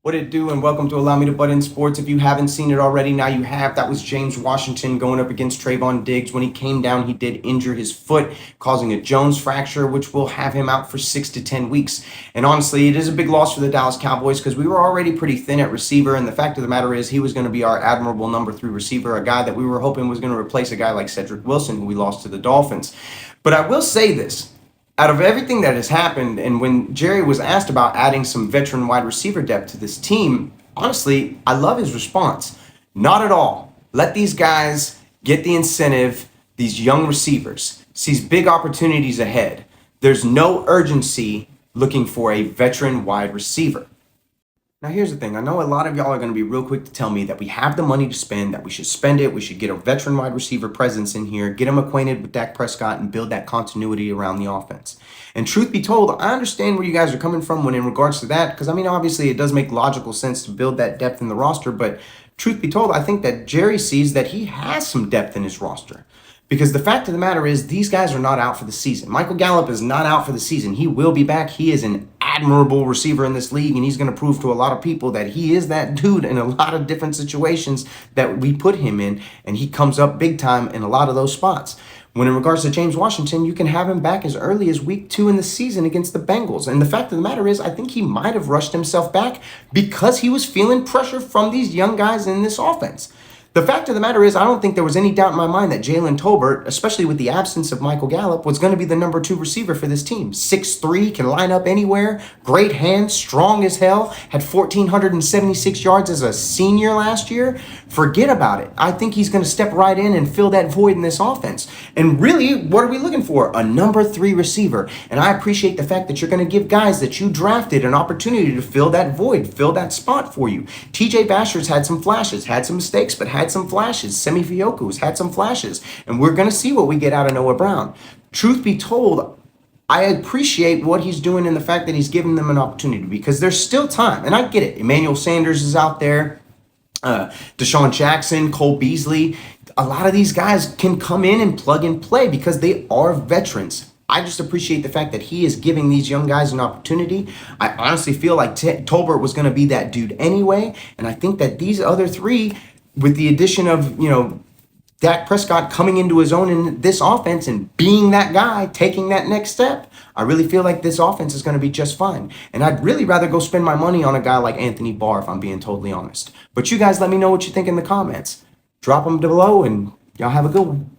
What it do, and welcome to Allow Me to Butt in Sports. If you haven't seen it already, now you have. That was James Washington going up against Trayvon Diggs. When he came down, he did injure his foot, causing a Jones fracture, which will have him out for 6 to 10 weeks. And honestly, it is a big loss for the Dallas Cowboys because we were already pretty thin at receiver. And the fact of the matter is, he was going to be our admirable number 3 receiver, a guy that we were hoping was going to replace a guy like Cedric Wilson, who we lost to the Dolphins. But I will say this. Out of everything that has happened, and when Jerry was asked about adding some veteran wide receiver depth to this team, honestly, I love his response. Not at all. Let these guys get the incentive, these young receivers, sees big opportunities ahead. There's no urgency looking for a veteran wide receiver. Now, here's the thing. I know a lot of y'all are going to be real quick to tell me that we have the money to spend, that we should spend it. We should get a veteran wide receiver presence in here, get him acquainted with Dak Prescott, and build that continuity around the offense. And truth be told, I understand where you guys are coming from when in regards to that, because, I mean, obviously it does make logical sense to build that depth in the roster, but truth be told, I think that Jerry sees that he has some depth in his roster. Because the fact of the matter is, these guys are not out for the season. Michael Gallup is not out for the season. He will be back. He is an admirable receiver in this league, and he's going to prove to a lot of people that he is that dude in a lot of different situations that we put him in, and he comes up big time in a lot of those spots. When in regards to James Washington, you can have him back as early as week 2 in the season against the Bengals. And the fact of the matter is, I think he might have rushed himself back because he was feeling pressure from these young guys in this offense. The fact of the matter is, I don't think there was any doubt in my mind that Jalen Tolbert, especially with the absence of Michael Gallup, was going to be the number 2 receiver for this team. 6'3", can line up anywhere, great hands, strong as hell, had 1,476 yards as a senior last year. Forget about it. I think he's going to step right in and fill that void in this offense. And really, what are we looking for? A number 3 receiver. And I appreciate the fact that you're going to give guys that you drafted an opportunity to fill that void, fill that spot for you. TJ Basher's had some flashes, had some mistakes, but had some flashes. Semi Fioku's had some flashes. And we're going to see what we get out of Noah Brown. Truth be told, I appreciate what he's doing and the fact that he's giving them an opportunity because there's still time. And I get it. Emmanuel Sanders is out there. Deshaun Jackson, Cole Beasley. A lot of these guys can come in and plug and play because they are veterans. I just appreciate the fact that he is giving these young guys an opportunity. I honestly feel like Tolbert was going to be that dude anyway. And I think that these other 3, with the addition of, Dak Prescott coming into his own in this offense and being that guy, taking that next step, I really feel like this offense is going to be just fine. And I'd really rather go spend my money on a guy like Anthony Barr, if I'm being totally honest. But you guys let me know what you think in the comments. Drop them below, and y'all have a good one.